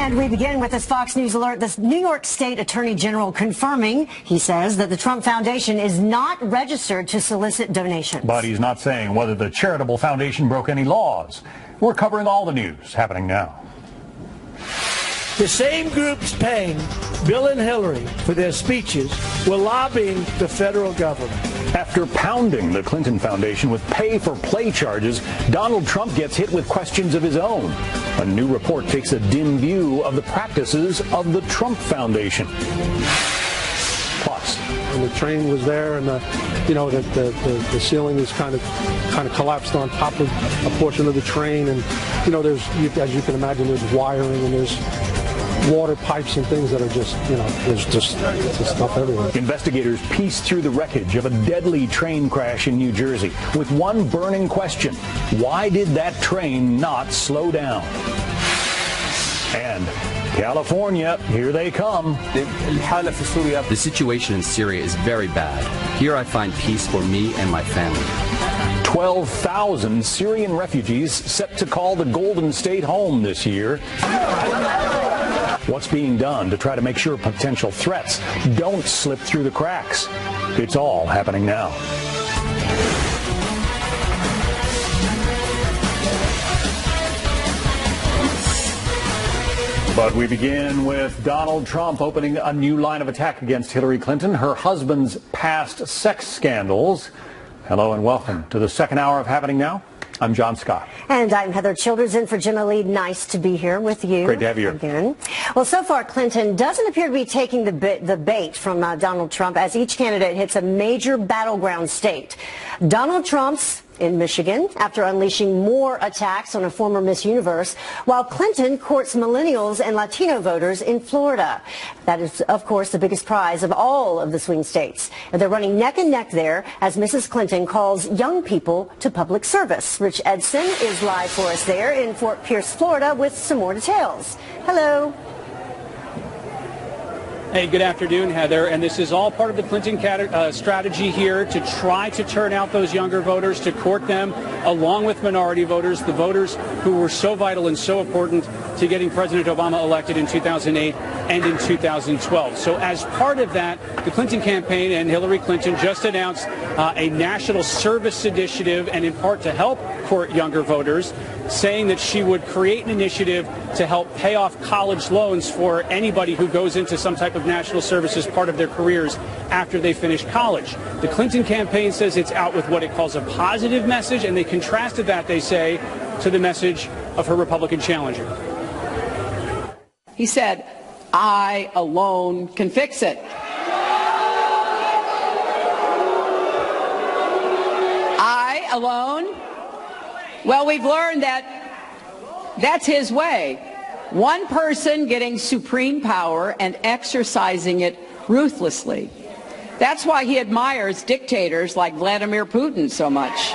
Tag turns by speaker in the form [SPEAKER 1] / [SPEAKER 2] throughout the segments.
[SPEAKER 1] And we begin with this Fox News alert. The New York State Attorney General confirming, he says, that the Trump Foundation is not registered to solicit donations.
[SPEAKER 2] But he's not saying whether the charitable foundation broke any laws. We're covering all the news happening now.
[SPEAKER 3] The same groups paying Bill and Hillary for their speeches were lobbying the federal government.
[SPEAKER 2] After pounding the Clinton Foundation with pay-for-play charges, Donald Trump gets hit with questions of his own. A new report takes a dim view of the practices of the Trump Foundation. Plus,
[SPEAKER 4] and the train was there, and the ceiling is kind of collapsed on top of a portion of the train, and there's, as you can imagine, there's wiring and there's water pipes and things that are just, there's just stuff everywhere.
[SPEAKER 2] Investigators piece through the wreckage of a deadly train crash in New Jersey with one burning question: why did that train not slow down? And California, here they come.
[SPEAKER 5] The situation in Syria is very bad. Here I find peace for me and my family.
[SPEAKER 2] 12,000 Syrian refugees set to call the Golden State home this year. What's being done to try to make sure potential threats don't slip through the cracks? It's all happening now. But we begin with Donald Trump opening a new line of attack against Hillary Clinton, her husband's past sex scandals. Hello and welcome to the second hour of Happening Now. I'm John Scott.
[SPEAKER 1] And I'm Heather Childers in for Jim Ali. Nice to be here with you.
[SPEAKER 2] Great to have you
[SPEAKER 1] again. Well, so far, Clinton doesn't appear to be taking the bait from Donald Trump as each candidate hits a major battleground state. Donald Trump's in Michigan after unleashing more attacks on a former Miss Universe, while Clinton courts millennials and Latino voters in Florida. That is, of course, the biggest prize of all of the swing states. And they're running neck and neck there as Mrs. Clinton calls young people to public service. Rich Edson is live for us there in Fort Pierce, Florida, with some more details. Hello.
[SPEAKER 6] Hey, good afternoon, Heather. And this is all part of the Clinton strategy here to try to turn out those younger voters, to court them along with minority voters, the voters who were so vital and so important to getting President Obama elected in 2008 and in 2012. So as part of that, the Clinton campaign and Hillary Clinton just announced a national service initiative, and in part to help court younger voters, saying that she would create an initiative to help pay off college loans for anybody who goes into some type of national service as part of their careers after they finish college. The Clinton campaign says it's out with what it calls a positive message, and they contrasted that, they say, to the message of her Republican challenger.
[SPEAKER 7] He said, "I alone can fix it." I alone? Well, we've learned that that's his way. One person getting supreme power and exercising it ruthlessly. That's why he admires dictators like Vladimir Putin so much.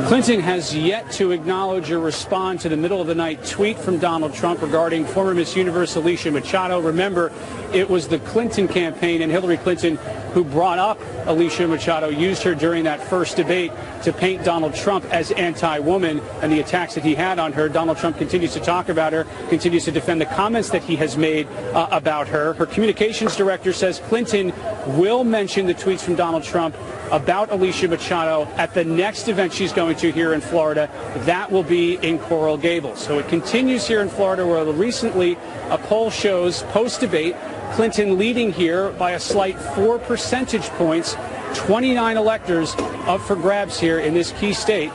[SPEAKER 6] Clinton has yet to acknowledge or respond to the middle-of-the-night tweet from Donald Trump regarding former Miss Universe Alicia Machado. Remember, it was the Clinton campaign and Hillary Clinton who brought up Alicia Machado, used her during that first debate to paint Donald Trump as anti-woman and the attacks that he had on her. Donald Trump continues to talk about her, continues to defend the comments that he has made about her. Her communications director says Clinton will mention the tweets from Donald Trump about Alicia Machado at the next event she's going to here in Florida. That will be in Coral Gables. So it continues here in Florida, where recently a poll shows post-debate Clinton leading here by a slight 4 percentage points, 29 electors up for grabs here in this key state,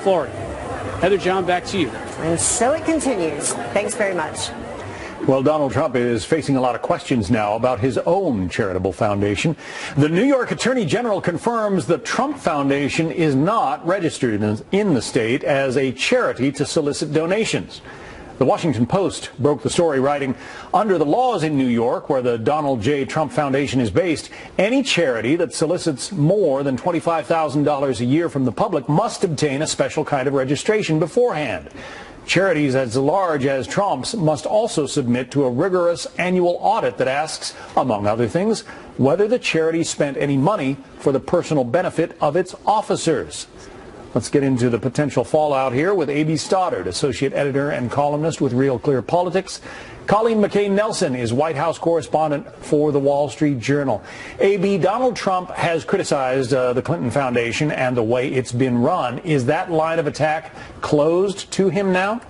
[SPEAKER 6] Florida. Heather, John, back to you.
[SPEAKER 1] And so it continues. Thanks very much.
[SPEAKER 2] Well, Donald Trump is facing a lot of questions now about his own charitable foundation. The New York Attorney General confirms the Trump Foundation is not registered in the state as a charity to solicit donations. The Washington Post broke the story, writing, under the laws in New York, where the Donald J. Trump Foundation is based, any charity that solicits more than $25,000 a year from the public must obtain a special kind of registration beforehand. Charities as large as Trump's must also submit to a rigorous annual audit that asks, among other things, whether the charity spent any money for the personal benefit of its officers. Let's get into the potential fallout here with A.B. Stoddard, associate editor and columnist with Real Clear Politics. Colleen McCain Nelson is White House correspondent for the Wall Street Journal. A.B., Donald Trump has criticized the Clinton Foundation and the way it's been run. Is that line of attack closed to him now?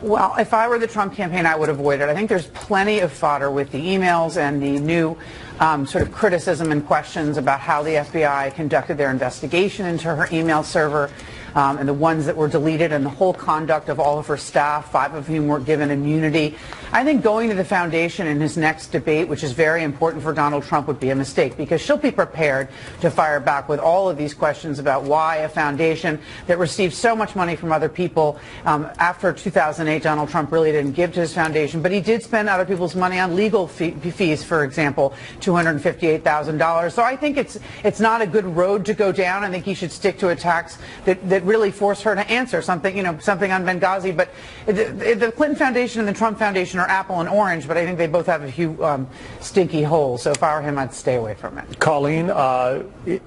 [SPEAKER 8] Well, if I were the Trump campaign, I would avoid it. I think there's plenty of fodder with the emails and the new sort of criticism and questions about how the FBI conducted their investigation into her email server, and the ones that were deleted, and the whole conduct of all of her staff, 5 of whom were given immunity. I think going to the foundation in his next debate, which is very important for Donald Trump, would be a mistake, because she'll be prepared to fire back with all of these questions about why a foundation that received so much money from other people. After 2008, Donald Trump really didn't give to his foundation, but he did spend other people's money on legal fees, for example, $258,000. So I think it's not a good road to go down. I think he should stick to attacks that really force her to answer something, something on Benghazi. But the Clinton Foundation and the Trump Foundation are apple and orange, but I think they both have a few stinky holes. So if I were him, I'd stay away from it.
[SPEAKER 2] Colleen,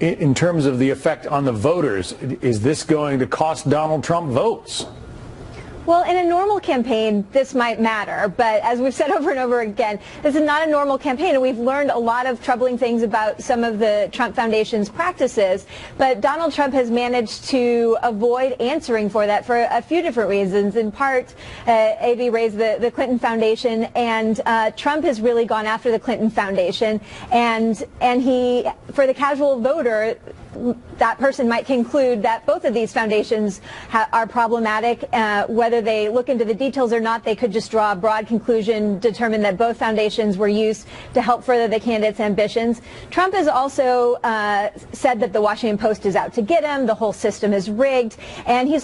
[SPEAKER 2] in terms of the effect on the voters, is this going to cost Donald Trump votes?
[SPEAKER 9] Well, in a normal campaign, this might matter, but as we've said over and over again, this is not a normal campaign, and we've learned a lot of troubling things about some of the Trump Foundation's practices, but Donald Trump has managed to avoid answering for that for a few different reasons. In part, A.B. raised the Clinton Foundation, and Trump has really gone after the Clinton Foundation, and he, for the casual voter, that person might conclude that both of these foundations are problematic. Whether they look into the details or not, they could just draw a broad conclusion, determine that both foundations were used to help further the candidate's ambitions. Trump has also said that the Washington Post is out to get him, the whole system is rigged, and his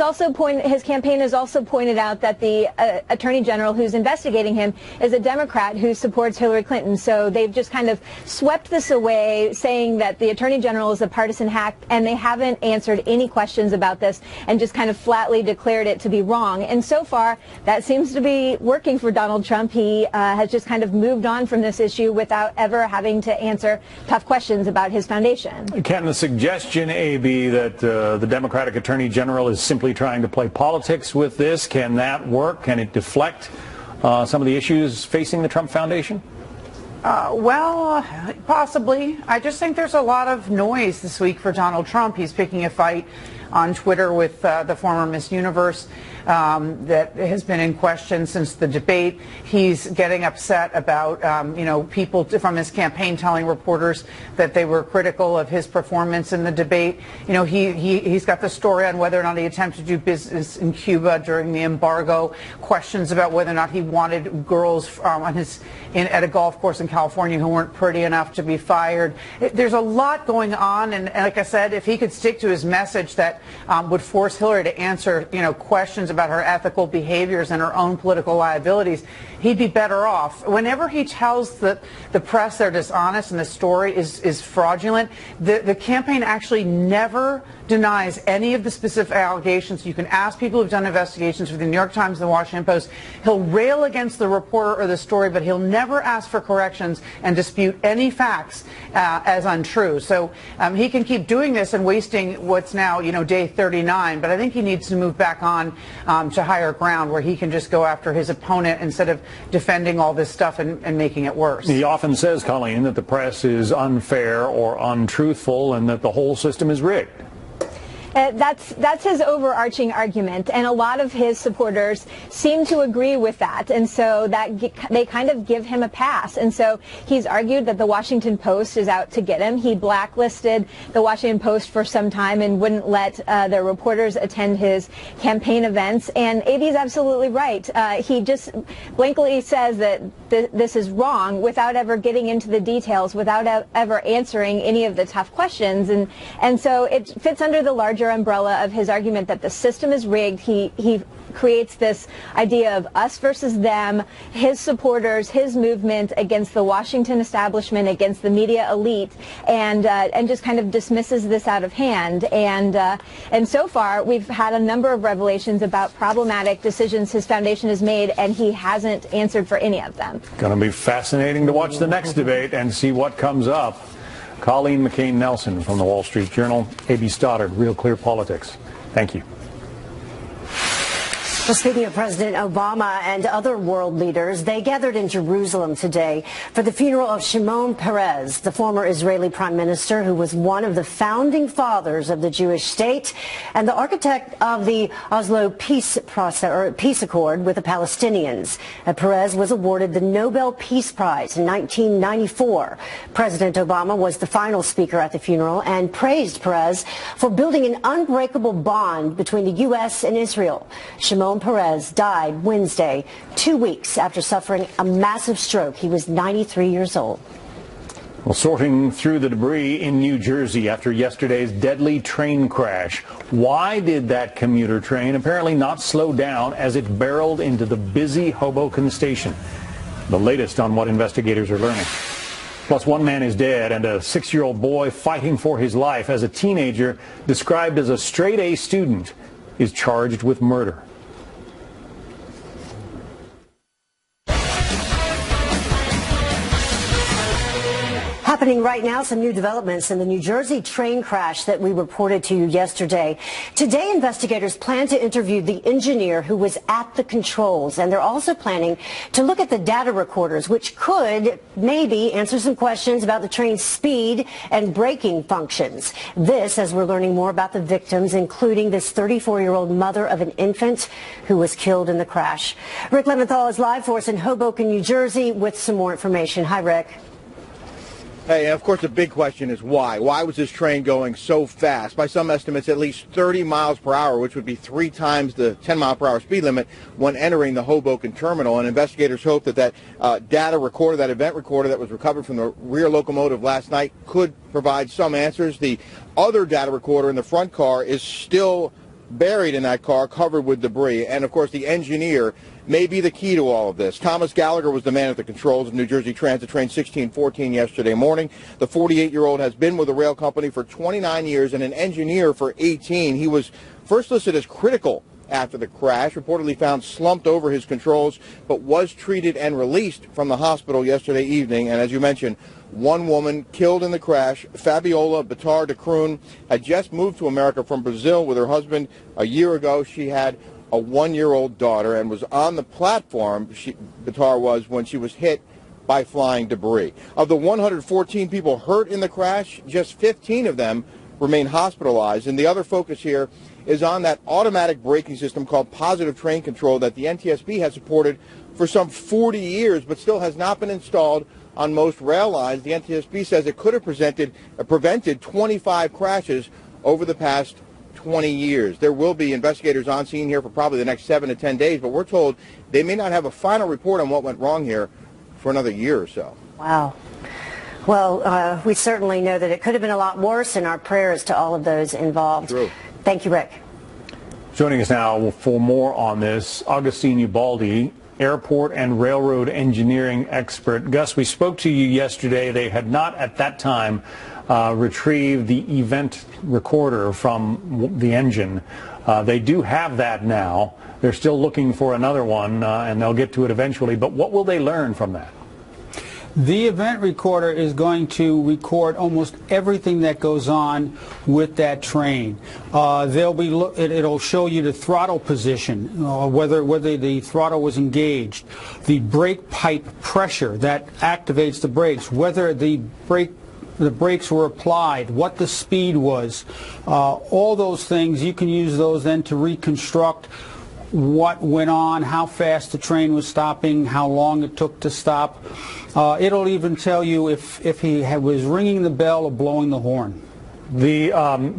[SPEAKER 9] campaign has also pointed out that the Attorney General who's investigating him is a Democrat who supports Hillary Clinton. So they've just kind of swept this away, saying that the Attorney General is a partisan hack, and they haven't answered any questions about this and just kind of flatly declared it to be wrong. And so far, that seems to be working for Donald Trump. He has just kind of moved on from this issue without ever having to answer tough questions about his foundation.
[SPEAKER 2] Can the suggestion, A.B., that the Democratic Attorney General is simply trying to play politics with this, can that work? Can it deflect some of the issues facing the Trump Foundation?
[SPEAKER 8] Well, possibly. I just think there's a lot of noise this week for Donald Trump. He's picking a fight on Twitter with the former Miss Universe that has been in question since the debate. He's getting upset about, people from his campaign telling reporters that they were critical of his performance in the debate. He's got the story on whether or not he attempted to do business in Cuba during the embargo, questions about whether or not he wanted girls at a golf course in California who weren't pretty enough to be fired. There's a lot going on, and like I said, if he could stick to his message that would force Hillary to answer, questions about her ethical behaviors and her own political liabilities, he'd be better off. Whenever he tells the press they're dishonest and the story is fraudulent, the campaign actually never denies any of the specific allegations. You can ask people who've done investigations for the New York Times and the Washington Post. He'll rail against the reporter or the story, but he'll never ask for corrections and dispute any facts as untrue. So he can keep doing this and wasting what's now, day 39, but I think he needs to move back on to higher ground where he can just go after his opponent instead of defending all this stuff and making it worse.
[SPEAKER 2] He often says, Colleen, that the press is unfair or untruthful and that the whole system is rigged.
[SPEAKER 9] That's his overarching argument, and a lot of his supporters seem to agree with that, and so they kind of give him a pass. And so he's argued that the Washington Post is out to get him. He blacklisted the Washington Post for some time and wouldn't let their reporters attend his campaign events. And A.B.'s absolutely right. He just blankly says that this is wrong without ever getting into the details, without ever answering any of the tough questions. And so it fits under the larger umbrella of his argument that the system is rigged. He creates this idea of us versus them, his supporters, his movement against the Washington establishment, against the media elite, and just kind of dismisses this out of hand. And so far, we've had a number of revelations about problematic decisions his foundation has made, and he hasn't answered for any of them.
[SPEAKER 2] Going to be fascinating to watch the next debate and see what comes up. Colleen McCain-Nelson from the Wall Street Journal, A.B. Stoddard, Real Clear Politics. Thank you.
[SPEAKER 1] Well, speaking of President Obama and other world leaders, they gathered in Jerusalem today for the funeral of Shimon Peres, the former Israeli prime minister who was one of the founding fathers of the Jewish state and the architect of the Oslo peace accord with the Palestinians. Peres was awarded the Nobel Peace Prize in 1994. President Obama was the final speaker at the funeral and praised Peres for building an unbreakable bond between the U.S. and Israel. Shimon Peres died Wednesday, 2 weeks after suffering a massive stroke. He was 93 years old.
[SPEAKER 2] Well, sorting through the debris in New Jersey after yesterday's deadly train crash. Why did that commuter train apparently not slow down as it barreled into the busy Hoboken station? The latest on what investigators are learning. Plus, one man is dead and a 6-year-old boy fighting for his life as a teenager described as a straight-A student is charged with murder.
[SPEAKER 1] Happening right now, some new developments in the New Jersey train crash that we reported to you yesterday. Today, investigators plan to interview the engineer who was at the controls, and they're also planning to look at the data recorders, which could maybe answer some questions about the train's speed and braking functions. This, as we're learning more about the victims, including this 34-year-old mother of an infant who was killed in the crash. Rick Leventhal is live for us in Hoboken, New Jersey, with some more information. Hi, Rick.
[SPEAKER 10] Hey, and of course the big question is why? Why was this train going so fast? By some estimates, at least 30 miles per hour, which would be 3 times the 10-mile-per-hour speed limit when entering the Hoboken terminal. And investigators hope that data recorder, that event recorder that was recovered from the rear locomotive last night could provide some answers. The other data recorder in the front car is still buried in that car, covered with debris. And of course the engineer may be the key to all of this. Thomas Gallagher was the man at the controls of New Jersey Transit Train 1614 yesterday morning. The 48-year-old has been with the rail company for 29 years and an engineer for 18. He was first listed as critical after the crash, reportedly found slumped over his controls, but was treated and released from the hospital yesterday evening. And as you mentioned, one woman killed in the crash. Fabiola Bitar de Kroon had just moved to America from Brazil with her husband a year ago. She had a 1-year-old daughter and was on the platform, Bitar was, when she was hit by flying debris. Of the 114 people hurt in the crash, just 15 of them remain hospitalized. And the other focus here is on that automatic braking system called Positive Train Control that the NTSB has supported for some 40 years, but still has not been installed on most rail lines. The NTSB says it could have prevented 25 crashes over the past 20 years. There will be investigators on scene here for probably the next 7 to 10 days, but we're told they may not have a final report on what went wrong here for another year or so.
[SPEAKER 1] Wow. Well, we certainly know that it could have been a lot worse, and our prayers to all of those involved.
[SPEAKER 10] True.
[SPEAKER 1] Thank you, Rick.
[SPEAKER 2] Joining us now for more on this, Augustine Ubaldi, airport and railroad engineering expert. Gus, we spoke to you yesterday. They had not at that time retrieved the event recorder from the engine. They do have that now. They're still looking for another one, and they'll get to it eventually. But what will they learn from that?
[SPEAKER 11] The event recorder is going to record almost everything that goes on with that train. It'll show you the throttle position, whether the throttle was engaged, the brake pipe pressure that activates the brakes, whether the brakes were applied, what the speed was. All those things, you can use those then to reconstruct what went on, how fast the train was stopping, how long it took to stop. It'll even tell you if he was ringing the bell or blowing the horn.
[SPEAKER 2] The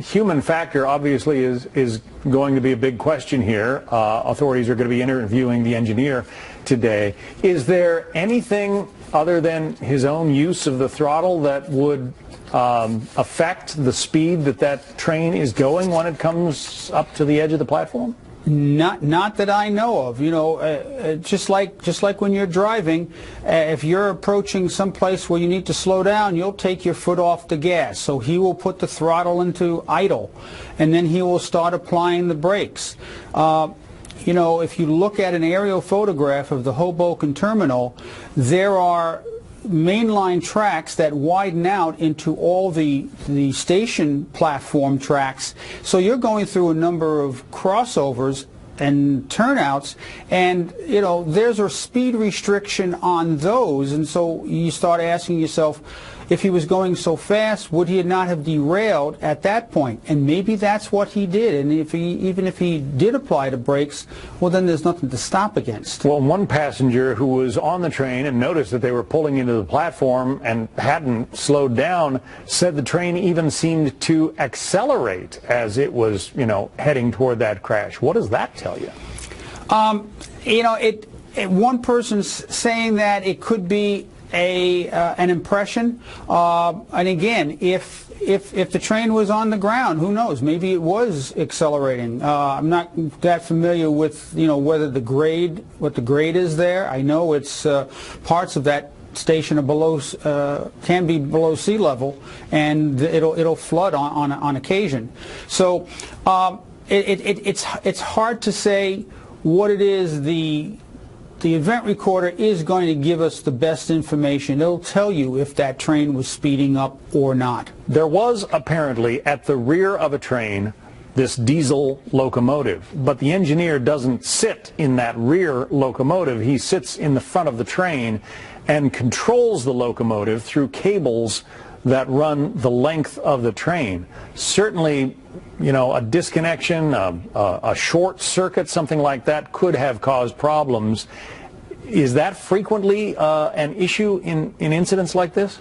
[SPEAKER 2] human factor obviously is going to be a big question here. Authorities are going to be interviewing the engineer today. Is there anything other than his own use of the throttle that would affect the speed that train is going when it comes up to the edge of the platform?
[SPEAKER 11] Not that I know of. You know, just like when you're driving, if you're approaching some place where you need to slow down, you'll take your foot off the gas. So he will put the throttle into idle, and then he will start applying the brakes. You know, if you look at an aerial photograph of the Hoboken terminal, there are mainline tracks that widen out into all the station platform tracks. So you're going through a number of crossovers and turnouts, and there's a speed restriction on those, and so you start asking yourself, if he was going so fast, would he not have derailed at that point? And maybe that's what he did. And even if he did apply the brakes, well, then there's nothing to stop against.
[SPEAKER 2] Well, one passenger who was on the train and noticed that they were pulling into the platform and hadn't slowed down said the train even seemed to accelerate as it was, heading toward that crash. What does that tell you?
[SPEAKER 11] One person's saying that it could be an impression, and again, if the train was on the ground, who knows? Maybe it was accelerating. I'm not that familiar with whether what the grade is there. I know it's parts of that station are below can be below sea level, and it'll flood on occasion. So it's hard to say what it is. The event recorder is going to give us the best information. It'll tell you if that train was speeding up or not.
[SPEAKER 2] There was apparently at the rear of a train this diesel locomotive, but the engineer doesn't sit in that rear locomotive. He sits in the front of the train and controls the locomotive through cables that run the length of the train. Certainly, a disconnection, a short circuit, something like that could have caused problems. Is that frequently an issue in incidents like this?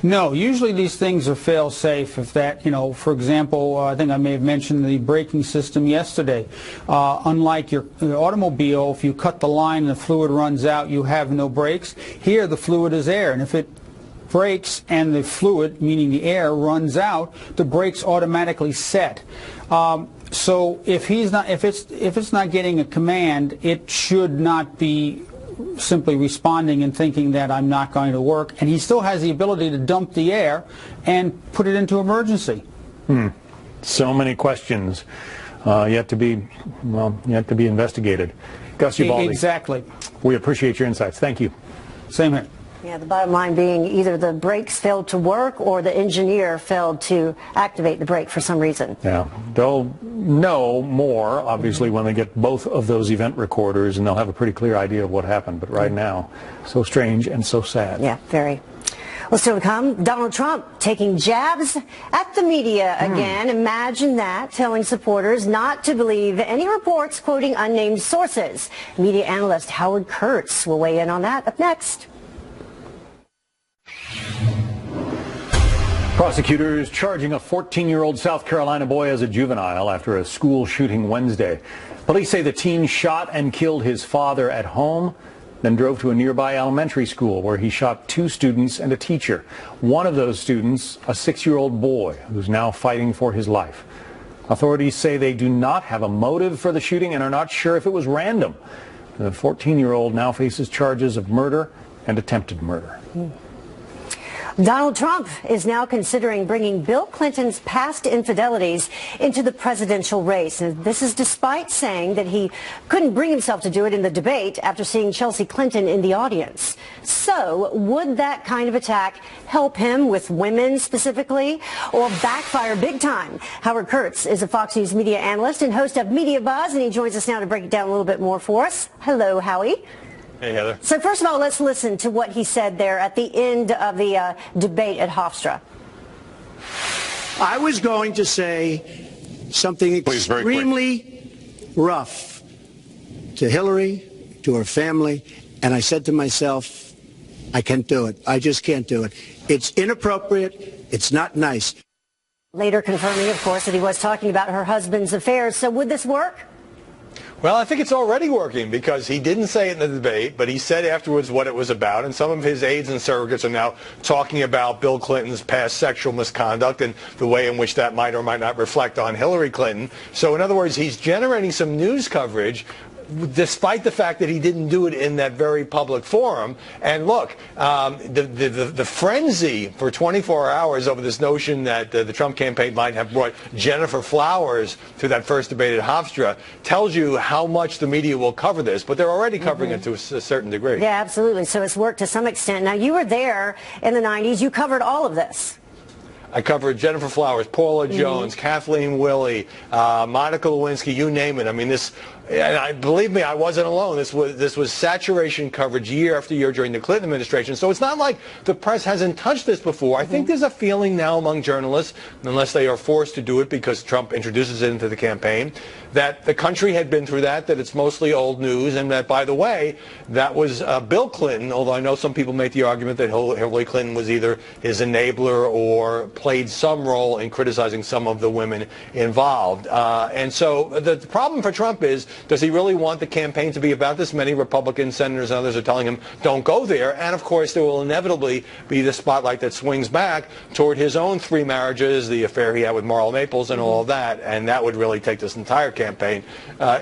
[SPEAKER 11] No, usually these things are fail-safe. If that, for example, I think I may have mentioned the braking system yesterday. Unlike your automobile, if you cut the line and the fluid runs out, you have no brakes. Here, the fluid is air, and if it brakes and the fluid, meaning the air, runs out, the brakes automatically set. So if it's not getting a command, it should not be simply responding and thinking that I'm not going to work, and he still has the ability to dump the air and put it into emergency.
[SPEAKER 2] So many questions yet to be investigated. Gus Ubaldi.
[SPEAKER 11] Exactly.
[SPEAKER 2] We appreciate your insights. Thank you.
[SPEAKER 11] Same here.
[SPEAKER 1] Yeah, the bottom line being either the brakes failed to work or the engineer failed to activate the brake for some reason.
[SPEAKER 2] Yeah, they'll know more, obviously, when they get both of those event recorders, and they'll have a pretty clear idea of what happened. But right now, so strange and so sad.
[SPEAKER 1] Yeah, very. Well, still to come, Donald Trump taking jabs at the media again. Imagine that, telling supporters not to believe any reports quoting unnamed sources. Media analyst Howard Kurtz will weigh in on that up next.
[SPEAKER 2] Prosecutors charging a 14-year-old South Carolina boy as a juvenile after a school shooting Wednesday. Police say the teen shot and killed his father at home, then drove to a nearby elementary school where he shot 2 students and a teacher. One of those students, a 6-year-old boy who's now fighting for his life. Authorities say they do not have a motive for the shooting and are not sure if it was random. The 14-year-old now faces charges of murder and attempted murder.
[SPEAKER 1] Donald Trump is now considering bringing Bill Clinton's past infidelities into the presidential race. And this is despite saying that he couldn't bring himself to do it in the debate after seeing Chelsea Clinton in the audience. So would that kind of attack help him with women specifically, or backfire big time? Howard Kurtz is a Fox News media analyst and host of Media Buzz, and he joins us now to break it down a little bit more for us. Hello, Howie.
[SPEAKER 12] Hey, Heather.
[SPEAKER 1] So first of all, let's listen to what he said there at the end of the debate at Hofstra.
[SPEAKER 13] I was going to say something extremely rough to Hillary, to her family, and I said to myself, I can't do it. I just can't do it. It's inappropriate. It's not nice.
[SPEAKER 1] Later confirming, of course, that he was talking about her husband's affairs. So would this work?
[SPEAKER 12] Well, I think it's already working because he didn't say it in the debate, but he said afterwards what it was about, and some of his aides and surrogates are now talking about Bill Clinton's past sexual misconduct and the way in which that might or might not reflect on Hillary Clinton. So in other words, he's generating some news coverage despite the fact that he didn't do it in that very public forum. And look, the frenzy for 24 hours over this notion that the Trump campaign might have brought Gennifer Flowers to that first debate at Hofstra tells you how much the media will cover this, but they're already covering it to a certain degree.
[SPEAKER 1] Yeah, absolutely. So it's worked to some extent. Now, you were there in the 90s. You covered all of this.
[SPEAKER 12] I covered Gennifer Flowers, Paula Jones, Kathleen Willey, Monica Lewinsky, you name it. I mean, believe me, I wasn't alone. This was saturation coverage year after year during the Clinton administration. So it's not like the press hasn't touched this before. I think there's a feeling now among journalists, unless they are forced to do it because Trump introduces it into the campaign, that the country had been through that it's mostly old news, and that, by the way, that was Bill Clinton, although I know some people make the argument that Hillary Clinton was either his enabler or played some role in criticizing some of the women involved. And so the problem for Trump is, does he really want the campaign to be about this? Many Republican senators and others are telling him, don't go there. And, of course, there will inevitably be the spotlight that swings back toward his own 3 marriages, the affair he had with Marla Maples and all of that. And that would really take this entire campaign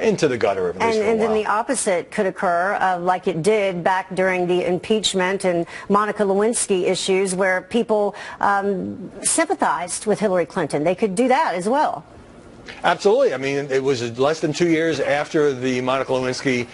[SPEAKER 12] into the gutter, at least for a while.
[SPEAKER 1] And then the opposite could occur, like it did back during the impeachment and Monica Lewinsky issues, where people sympathized with Hillary Clinton. They could do that as well.
[SPEAKER 12] Absolutely. I mean, it was less than 2 years after the Monica Lewinsky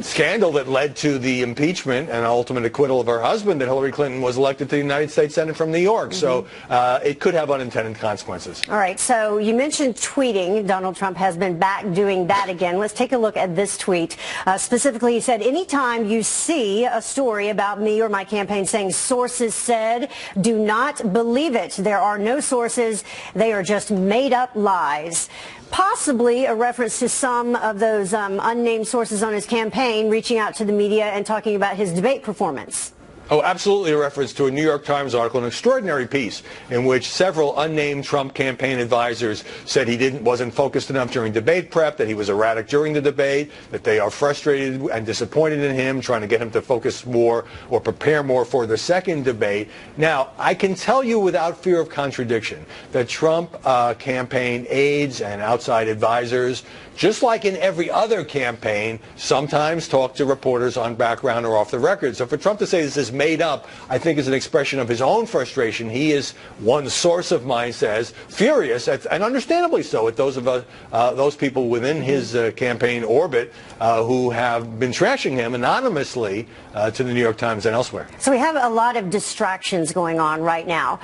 [SPEAKER 12] scandal that led to the impeachment and ultimate acquittal of her husband that Hillary Clinton was elected to the United States Senate from New York. So it could have unintended consequences.
[SPEAKER 1] All right. So you mentioned tweeting. Donald Trump has been back doing that again. Let's take a look at this tweet. Specifically, he said, anytime you see a story about me or my campaign saying sources said, do not believe it. There are no sources. They are just made up lies. Possibly a reference to some of those unnamed sources on his campaign reaching out to the media and talking about his debate performance.
[SPEAKER 12] Oh, absolutely a reference to a New York Times article, an extraordinary piece in which several unnamed Trump campaign advisors said he wasn't focused enough during debate prep, that he was erratic during the debate, that they are frustrated and disappointed in him, trying to get him to focus more or prepare more for the second debate. Now, I can tell you without fear of contradiction that Trump campaign aides and outside advisors, just like in every other campaign, sometimes talk to reporters on background or off the record. So for Trump to say this is made up, I think is an expression of his own frustration. He is, one source of mine says, furious, and understandably so, at those people within his campaign orbit who have been trashing him anonymously to the New York Times and elsewhere.
[SPEAKER 1] So we have a lot of distractions going on right now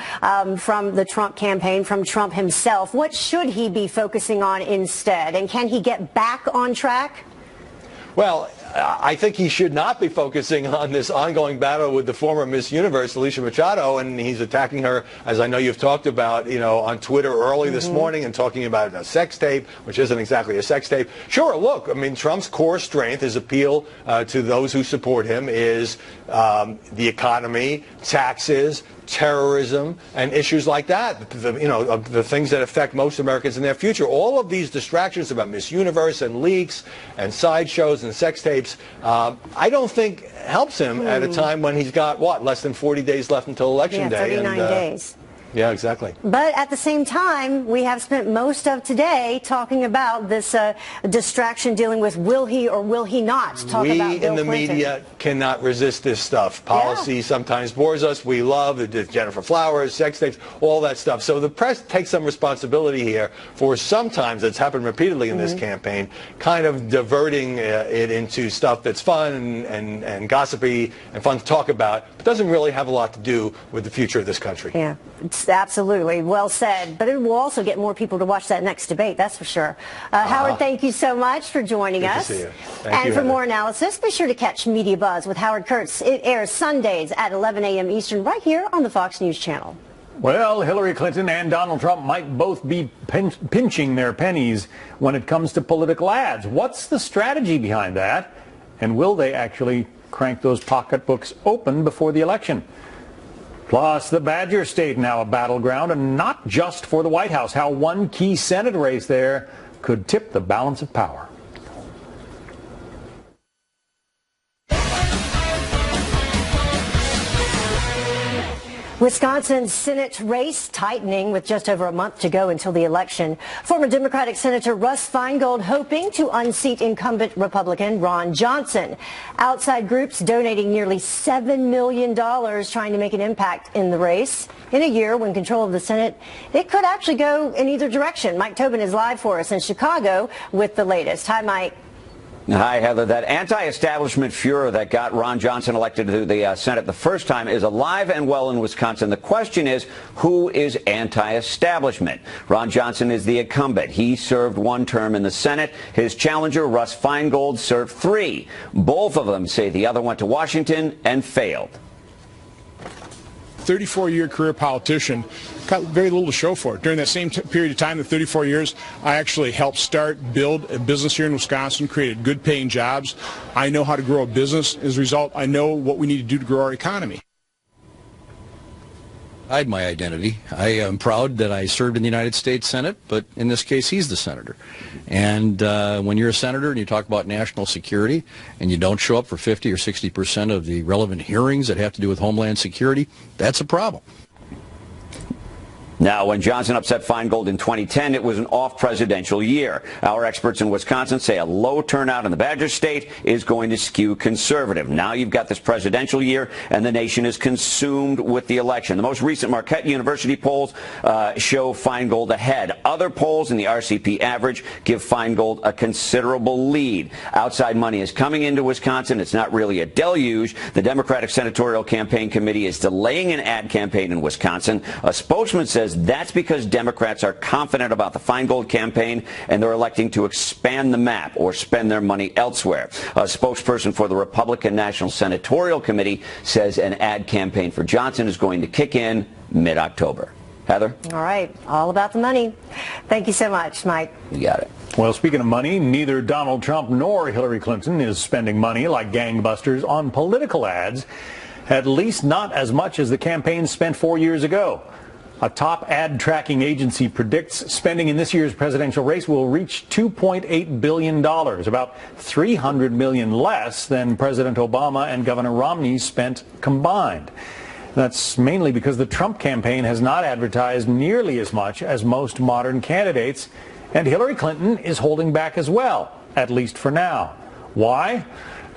[SPEAKER 1] from the Trump campaign, from Trump himself. What should he be focusing on instead? And can he get back on track?
[SPEAKER 12] Well, I think he should not be focusing on this ongoing battle with the former Miss Universe, Alicia Machado, and he's attacking her, as I know you've talked about, on Twitter early this morning and talking about a sex tape, which isn't exactly a sex tape. Sure, look, I mean, Trump's core strength, his appeal to those who support him is the economy, taxes, terrorism, and issues like that, the things that affect most Americans in their future. All of these distractions about Miss Universe and leaks and sideshows and sex tapes, I don't think helps him at a time when he's got, less than 40 days left until Election Day.
[SPEAKER 1] 39 days.
[SPEAKER 12] Yeah, exactly.
[SPEAKER 1] But at the same time, we have spent most of today talking about this distraction dealing with will he or will he not talk about Bill Clinton. We in the media cannot resist this stuff. Policy sometimes bores us. We love Gennifer Flowers, sex tapes, all that stuff. So the press takes some responsibility here for sometimes, it's happened repeatedly in this campaign, kind of diverting it into stuff that's fun and gossipy and fun to talk about, but doesn't really have a lot to do with the future of this country. Yeah. Absolutely. Well said. But it will also get more people to watch that next debate, that's for sure. Howard, thank you so much for joining us.
[SPEAKER 12] Good to see you.
[SPEAKER 1] Thank you, for more analysis, be sure to catch Media Buzz with Howard Kurtz. It airs Sundays at 11 a.m. Eastern right here on the Fox News Channel.
[SPEAKER 2] Well, Hillary Clinton and Donald Trump might both be pinching their pennies when it comes to political ads. What's the strategy behind that? And will they actually crank those pocketbooks open before the election? Plus, the Badger State now a battleground, and not just for the White House. How one key Senate race there could tip the balance of power.
[SPEAKER 1] Wisconsin's Senate race tightening with just over a month to go until the election. Former Democratic Senator Russ Feingold hoping to unseat incumbent Republican Ron Johnson. Outside groups donating nearly $7 million trying to make an impact in the race. In a year when control of the Senate, it could actually go in either direction. Mike Tobin is live for us in Chicago with the latest. Hi, Mike.
[SPEAKER 14] Hi, Heather. That anti-establishment furor that got Ron Johnson elected to the Senate the first time is alive and well in Wisconsin. The question is, who is anti-establishment? Ron Johnson is the incumbent. He served one term in the Senate. His challenger, Russ Feingold, served 3. Both of them say the other went to Washington and failed.
[SPEAKER 15] 34-year career politician, got very little to show for it. During that same period of time, the 34 years, I actually helped build a business here in Wisconsin, created good paying jobs. I know how to grow a business. As a result, I know what we need to do to grow our economy.
[SPEAKER 16] Hide my identity. I am proud that I served in the United States Senate, but in this case, he's the senator. And when you're a senator and you talk about national security and you don't show up for 50 or 60% of the relevant hearings that have to do with Homeland Security, that's a problem.
[SPEAKER 14] Now, when Johnson upset Feingold in 2010, it was an off-presidential year. Our experts in Wisconsin say a low turnout in the Badger State is going to skew conservative. Now you've got this presidential year, and the nation is consumed with the election. The most recent Marquette University polls show Feingold ahead. Other polls in the RCP average give Feingold a considerable lead. Outside money is coming into Wisconsin. It's not really a deluge. The Democratic Senatorial Campaign Committee is delaying an ad campaign in Wisconsin. A spokesman says that's because Democrats are confident about the Feingold campaign and they're electing to expand the map or spend their money elsewhere. A spokesperson for the Republican National Senatorial Committee says an ad campaign for Johnson is going to kick in mid-October. Heather?
[SPEAKER 1] All right. All about the money. Thank you so much, Mike.
[SPEAKER 14] You got it.
[SPEAKER 2] Well, speaking of money, neither Donald Trump nor Hillary Clinton is spending money like gangbusters on political ads, at least not as much as the campaigns spent 4 years ago. A top ad tracking agency predicts spending in this year's presidential race will reach $2.8 billion, about $300 million less than President Obama and Governor Romney spent combined. That's mainly because the Trump campaign has not advertised nearly as much as most modern candidates, and Hillary Clinton is holding back as well, at least for now. Why?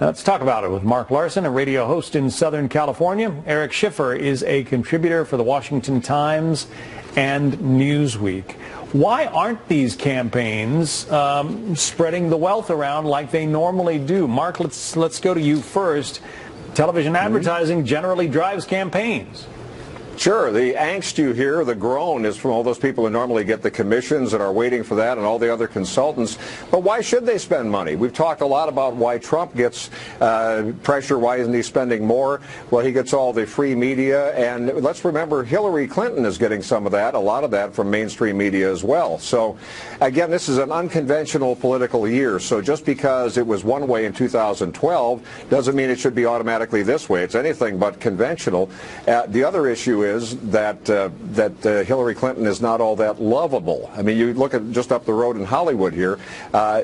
[SPEAKER 2] Let's talk about it with Mark Larson, a radio host in Southern California. Eric Schiffer is a contributor for the Washington Times and Newsweek. Why aren't these campaigns spreading the wealth around like they normally do? Mark, let's go to you first. Television advertising generally drives campaigns.
[SPEAKER 17] Sure. The angst you hear, the groan, is from all those people who normally get the commissions and are waiting for that, and all the other consultants. But why should they spend money? We've talked a lot about why Trump gets pressure. Why isn't he spending more? Well, he gets all the free media. And let's remember, Hillary Clinton is getting some of that, a lot of that from mainstream media as well. So, again, this is an unconventional political year. So just because it was one way in 2012 doesn't mean it should be automatically this way. It's anything but conventional. The other issue is that Hillary Clinton is not all that lovable. I mean, you look at just up the road in Hollywood here,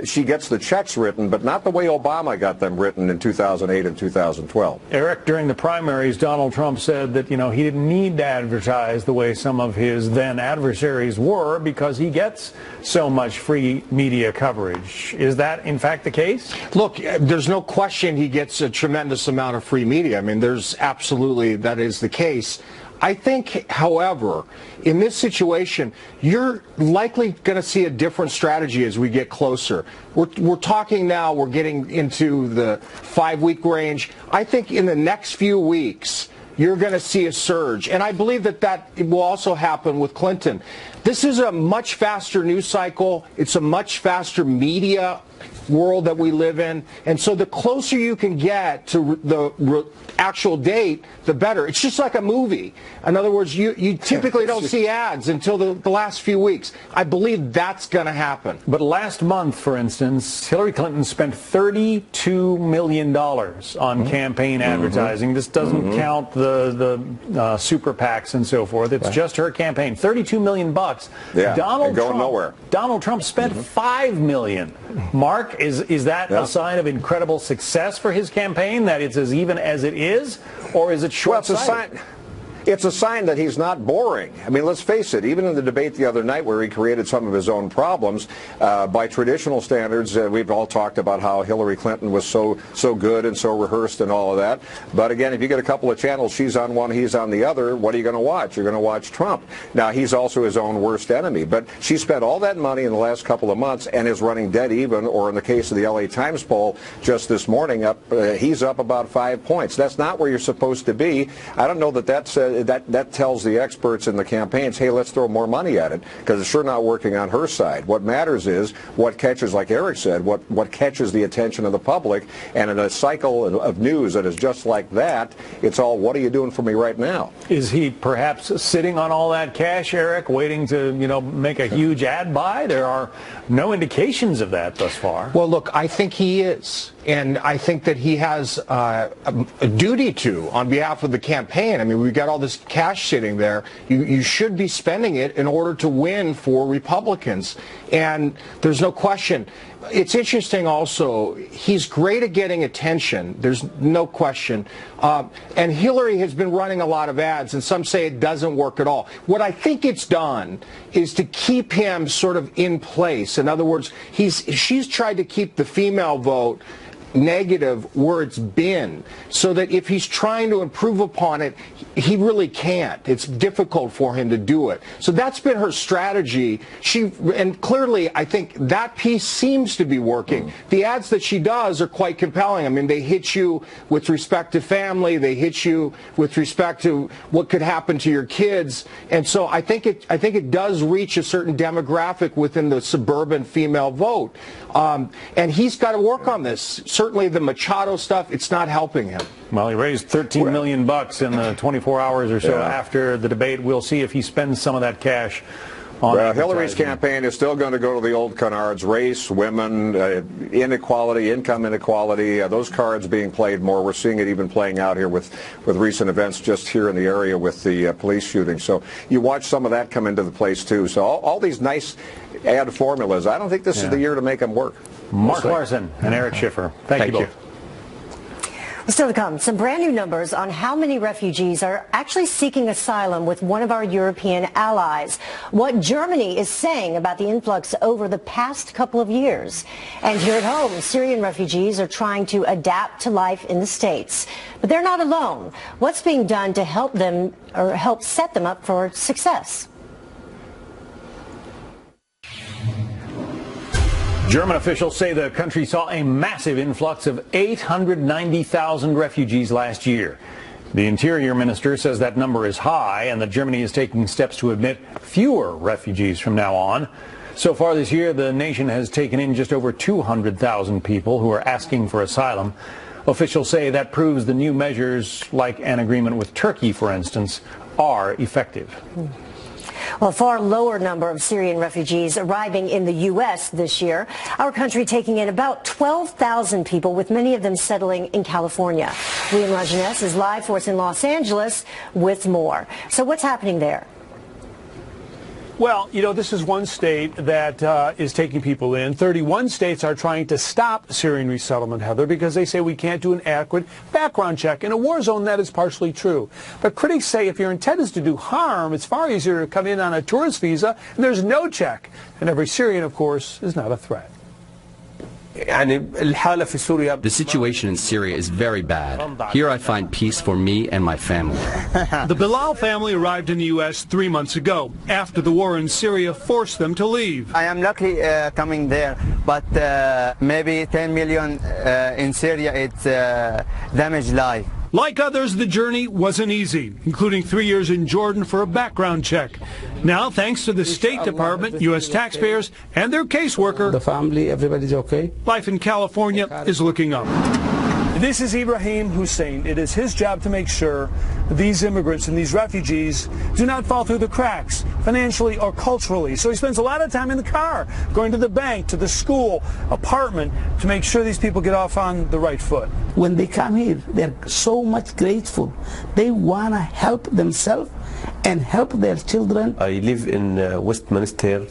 [SPEAKER 17] she gets the checks written, but not the way Obama got them written in 2008 and 2012.
[SPEAKER 2] Eric, during the primaries, Donald Trump said that, he didn't need to advertise the way some of his then adversaries were because he gets so much free media coverage. Is that, in fact, the case?
[SPEAKER 12] Look, there's no question he gets a tremendous amount of free media. I mean, there's absolutely, that is the case. I think, however, in this situation, you're likely going to see a different strategy as we get closer. We're talking now, we're getting into the 5-week range. I think in the next few weeks, you're going to see a surge. And I believe that will also happen with Clinton. This is a much faster news cycle. It's a much faster media world that we live in. And so the closer you can get to the actual date, the better. It's just like a movie. In other words, you typically don't see ads until the last few weeks. I believe that's going to happen.
[SPEAKER 2] But last month, for instance, Hillary Clinton spent $32 million on campaign advertising. This doesn't count the super PACs and so forth. It's just her campaign. $32 million bucks.
[SPEAKER 17] Yeah, nowhere.
[SPEAKER 2] Donald Trump spent $5 million. Mark, is that a sign of incredible success for his campaign, that it's as even as it is, or is it short-sighted?
[SPEAKER 17] it's a sign that he's not boring. I mean, let's face it, even in the debate the other night where he created some of his own problems, by traditional standards, we've all talked about how Hillary Clinton was so good and so rehearsed and all of that. But again, if you get a couple of channels, she's on one, he's on the other, what are you going to watch? You're going to watch Trump. Now, he's also his own worst enemy, but she spent all that money in the last couple of months and is running dead even, or in the case of the LA Times poll just this morning, he's up about 5 points. That's not where you're supposed to be. I don't know that that tells the experts in the campaigns, hey, let's throw more money at it, because it's sure not working on her side. What matters is what catches, like Eric said, what catches the attention of the public, and in a cycle of news that is just like that, it's all, what are you doing for me right now?
[SPEAKER 2] Is he perhaps sitting on all that cash, Eric, waiting to, make a huge ad buy? There are no indications of that thus far.
[SPEAKER 18] Well, look, I think he is. And I think that he has a duty to, on behalf of the campaign. I mean, we've got all this cash sitting there. You should be spending it in order to win for Republicans. And there's no question. It's interesting also, he's great at getting attention. There's no question. And Hillary has been running a lot of ads, and some say it doesn't work at all. What I think it's done is to keep him sort of in place. In other words, she's tried to keep the female vote negative where it's been, so that if he's trying to improve upon it, he really can't. It's difficult for him to do it. So that's been her strategy. And clearly, I think that piece seems to be working. The ads that she does are quite compelling. I mean, they hit you with respect to family. They hit you with respect to what could happen to your kids. And so I think it does reach a certain demographic within the suburban female vote. And he's got to work on this. Certainly the Machado stuff, it's not helping him.
[SPEAKER 2] Well, he raised $13 million in the 24 hours or so after the debate. We'll see if he spends some of that cash on
[SPEAKER 17] Hillary's campaign is still going to go to the old canards: race, women, inequality, income inequality, those cards being played more. We're seeing it even playing out here with recent events just here in the area with the police shooting. So you watch some of that come into the place too. So all these nice ad formulas, I don't think this is the year to make them work.
[SPEAKER 2] Mark Larson and Eric Schiffer, thank you both.
[SPEAKER 1] Still to come, some brand new numbers on how many refugees are actually seeking asylum with one of our European allies. What Germany is saying about the influx over the past couple of years. And here at home, Syrian refugees are trying to adapt to life in the States. But they're not alone. What's being done to help them, or help set them up for success?
[SPEAKER 2] German officials say the country saw a massive influx of 890,000 refugees last year. The Interior Minister says that number is high and that Germany is taking steps to admit fewer refugees from now on. So far this year, the nation has taken in just over 200,000 people who are asking for asylum. Officials say that proves the new measures, like an agreement with Turkey, for instance, are effective.
[SPEAKER 1] Well, a far lower number of Syrian refugees arriving in the U.S. this year. Our country taking in about 12,000 people, with many of them settling in California. Liam Rajanes is live for us in Los Angeles with more. So what's happening there?
[SPEAKER 3] Well, this is one state that is taking people in. 31 states are trying to stop Syrian resettlement, Heather, because they say we can't do an adequate background check. In a war zone, that is partially true. But critics say if your intent is to do harm, it's far easier to come in on a tourist visa, and there's no check. And every Syrian, of course, is not a threat.
[SPEAKER 5] The situation in Syria is very bad. Here I find peace for me and my family.
[SPEAKER 19] The Bilal family arrived in the U.S. 3 months ago, after the war in Syria forced them to leave.
[SPEAKER 20] I am lucky coming there, but maybe 10 million in Syria, it's damaged life.
[SPEAKER 19] Like others, the journey wasn't easy, including 3 years in Jordan for a background check. Now, thanks to the State Department, U.S. taxpayers, and their caseworker,
[SPEAKER 21] the family, everybody's okay.
[SPEAKER 19] Life in California is looking up. This is Ibrahim Hussein. It is his job to make sure these immigrants and these refugees do not fall through the cracks, financially or culturally. So he spends a lot of time in the car, going to the bank, to the school, apartment, to make sure these people get off on the right foot.
[SPEAKER 21] When they come here, they're so much grateful. They want to help themselves and help their children.
[SPEAKER 22] I live in Westminster,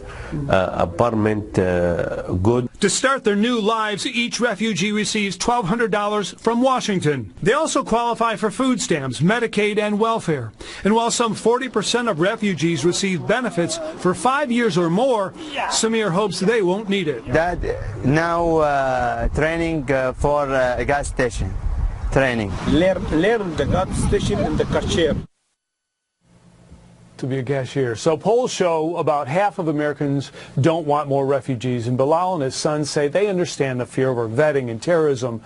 [SPEAKER 22] apartment good.
[SPEAKER 19] To start their new lives, each refugee receives $1,200 from Washington. They also qualify for food stamps, Medicaid, and welfare. And while some 40% of refugees receive benefits for 5 years or more, Samir hopes they won't need it.
[SPEAKER 20] Dad, now training for a gas station. Training.
[SPEAKER 19] Learn the gas station in the cashier. To be a cashier. So polls show about half of Americans don't want more refugees, and Bilal and his son say they understand the fear over vetting and terrorism,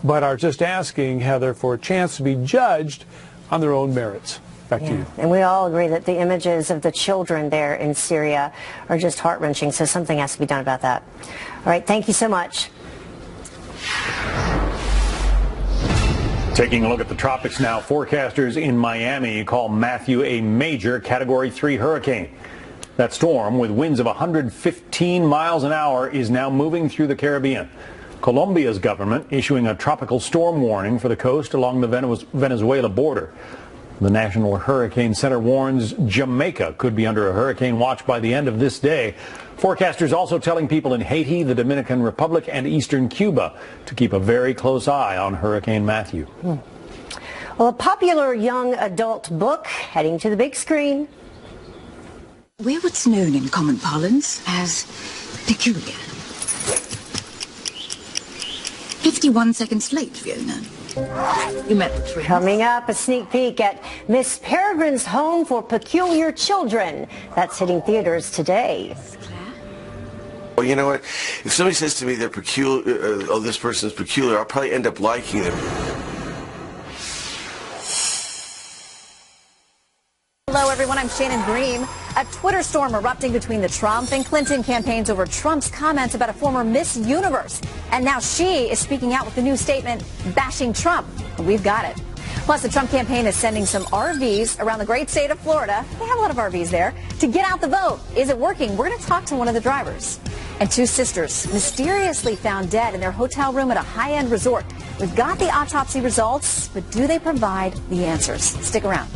[SPEAKER 19] but are just asking, Heather, for a chance to be judged on their own merits. Back to you.
[SPEAKER 1] And we all agree that the images of the children there in Syria are just heart-wrenching, so something has to be done about that. All right, thank you so much.
[SPEAKER 2] Taking a look at the tropics now, forecasters in Miami call Matthew a major Category 3 hurricane. That storm, with winds of 115 miles an hour, is now moving through the Caribbean. Colombia's government issuing a tropical storm warning for the coast along the Venezuela border. The National Hurricane Center warns Jamaica could be under a hurricane watch by the end of this day. Forecasters also telling people in Haiti, the Dominican Republic, and eastern Cuba to keep a very close eye on Hurricane Matthew.
[SPEAKER 1] Well, a popular young adult book heading to the big screen.
[SPEAKER 4] We're what's known in common parlance as peculiar. 51 seconds late, Fiona. You met the twins.
[SPEAKER 1] Coming up, a sneak peek at Miss Peregrine's Home for Peculiar Children. That's hitting theaters today.
[SPEAKER 22] Well, you know what? If somebody says to me they're peculiar, oh, this person is peculiar, I'll probably end up liking them.
[SPEAKER 23] Hello, everyone. I'm Shannon Bream. A Twitter storm erupting between the Trump and Clinton campaigns over Trump's comments about a former Miss Universe. And now she is speaking out with a new statement bashing Trump. We've got it. Plus, the Trump campaign is sending some RVs around the great state of Florida. They have a lot of RVs there to get out the vote. Is it working? We're going to talk to one of the drivers. And two sisters mysteriously found dead in their hotel room at a high-end resort. We've got the autopsy results, but do they provide the answers? Stick around.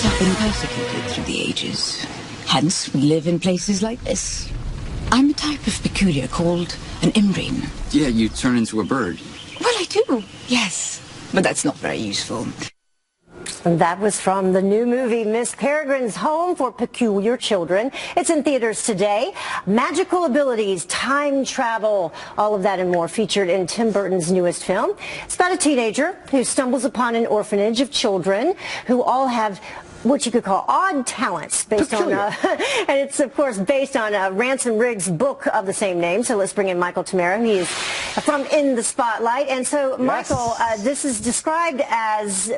[SPEAKER 4] I've been persecuted through the ages. Hence, we live in places like this. I'm a type of peculiar called an imbrine.
[SPEAKER 5] Yeah, you turn into a bird.
[SPEAKER 4] Well, I do, yes. But that's not very useful.
[SPEAKER 1] And that was from the new movie, Miss Peregrine's Home for Peculiar Children. It's in theaters today. Magical abilities, time travel, all of that and more featured in Tim Burton's newest film. It's about a teenager who stumbles upon an orphanage of children who all have what you could call odd talents based on, and it's of course based on Ransom Riggs' book of the same name. So let's bring in Michael Tamara. He is from In the Spotlight. And so, Michael, this is described as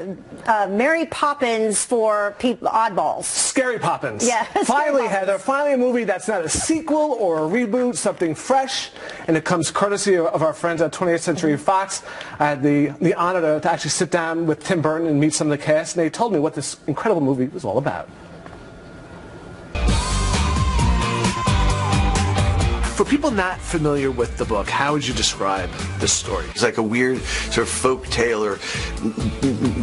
[SPEAKER 1] Mary Poppins for oddballs.
[SPEAKER 24] Scary Poppins.
[SPEAKER 1] Yeah.
[SPEAKER 24] Finally, Heather, finally a movie that's not a sequel or a reboot, something fresh, and it comes courtesy of our friends at 20th Century Fox. I had the honor to actually sit down with Tim Burton and meet some of the cast, and they told me what this incredible movie was all about. For people not familiar with the book, how would you describe this story?
[SPEAKER 22] It's like a weird sort of folk tale or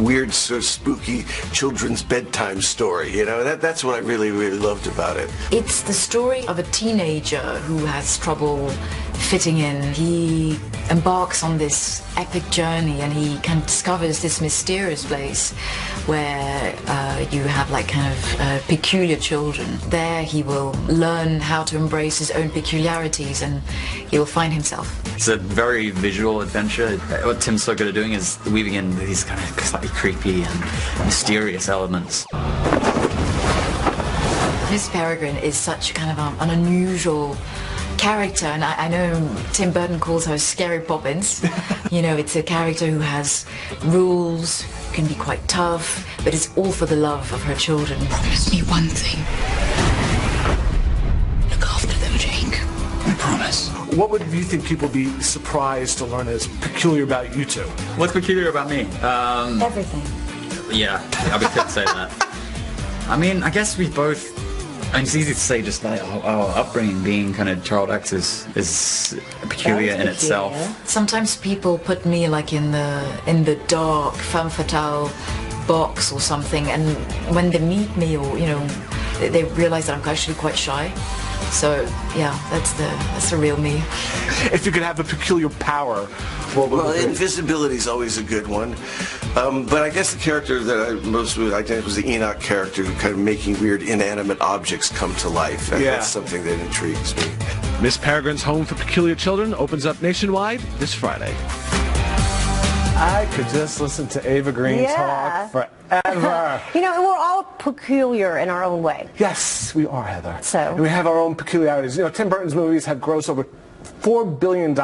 [SPEAKER 22] weird sort of spooky children's bedtime story. You know, that's what I really, really loved about it.
[SPEAKER 4] It's the story of a teenager who has trouble fitting in. He embarks on this epic journey and he kind of discovers this mysterious place where you have like kind of peculiar children. There he will learn how to embrace his own peculiarities and he will find himself.
[SPEAKER 5] It's a very visual adventure. What Tim's so good at doing is weaving in these kind of slightly creepy and mysterious elements.
[SPEAKER 4] Miss Peregrine is such kind of an unusual character, and I know Tim Burton calls her Scary Poppins. You know, it's a character who has rules, can be quite tough, but it's all for the love of her children. Promise me one thing. Look after them, Jake.
[SPEAKER 5] I promise.
[SPEAKER 24] What would you think people would be surprised to learn is peculiar about you two?
[SPEAKER 5] What's peculiar about me?
[SPEAKER 4] Everything.
[SPEAKER 5] Yeah, I could say that. I mean, I guess we both... it's easy to say just like our upbringing being kind of child actors is peculiar in itself.
[SPEAKER 4] Sometimes people put me like in the dark femme fatale box or something, and when they meet me or, you know, they realize that I'm actually quite shy. So yeah, that's the real me.
[SPEAKER 24] If you could have a peculiar power,
[SPEAKER 22] well, invisibility is always a good one. But I guess the character that I most would identify was the Enoch character, who kind of making weird inanimate objects come to life. That's something that intrigues me.
[SPEAKER 24] Miss Peregrine's Home for Peculiar Children opens up nationwide this Friday. I could just listen to Ava Green talk forever.
[SPEAKER 1] You know, and we're all peculiar in our own way.
[SPEAKER 24] Yes, we are, Heather.
[SPEAKER 1] So.
[SPEAKER 24] And we have our own peculiarities. You know, Tim Burton's movies have grossed over $4 billion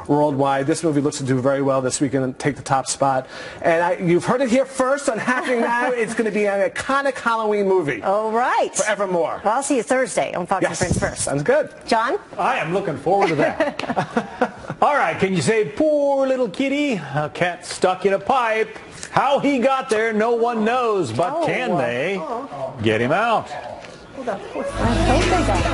[SPEAKER 24] worldwide. This movie looks to do very well this weekend and take the top spot. And you've heard it here first on Happening Now. It's going to be an iconic Halloween movie.
[SPEAKER 1] All right.
[SPEAKER 24] Forevermore.
[SPEAKER 1] Well, I'll see you Thursday on Fox and Friends First.
[SPEAKER 24] Sounds good.
[SPEAKER 1] John?
[SPEAKER 2] I am looking forward to that. All right, can you say, poor little kitty, a cat stuck in a pipe? How he got there, no one knows, but can they get him out?
[SPEAKER 1] Hold on. I hope they got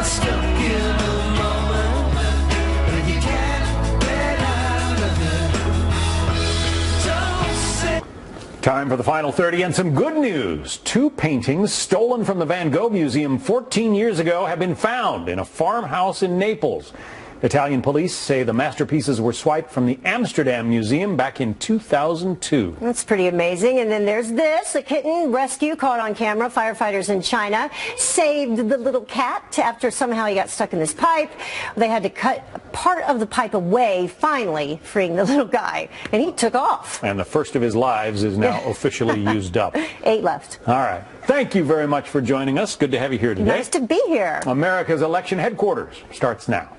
[SPEAKER 1] it.
[SPEAKER 2] Time for the final 30 and some good news. 2 paintings stolen from the Van Gogh Museum 14 years ago have been found in a farmhouse in Naples. Italian police say the masterpieces were swiped from the Amsterdam Museum back in 2002.
[SPEAKER 1] That's pretty amazing. And then there's this, a kitten rescue caught on camera. Firefighters in China saved the little cat after somehow he got stuck in this pipe. They had to cut part of the pipe away, finally freeing the little guy. And he took off.
[SPEAKER 2] And the first of his lives is now officially used up.
[SPEAKER 1] 8 left.
[SPEAKER 2] All right. Thank you very much for joining us. Good to have you here today.
[SPEAKER 1] Nice to be here.
[SPEAKER 2] America's election headquarters starts now.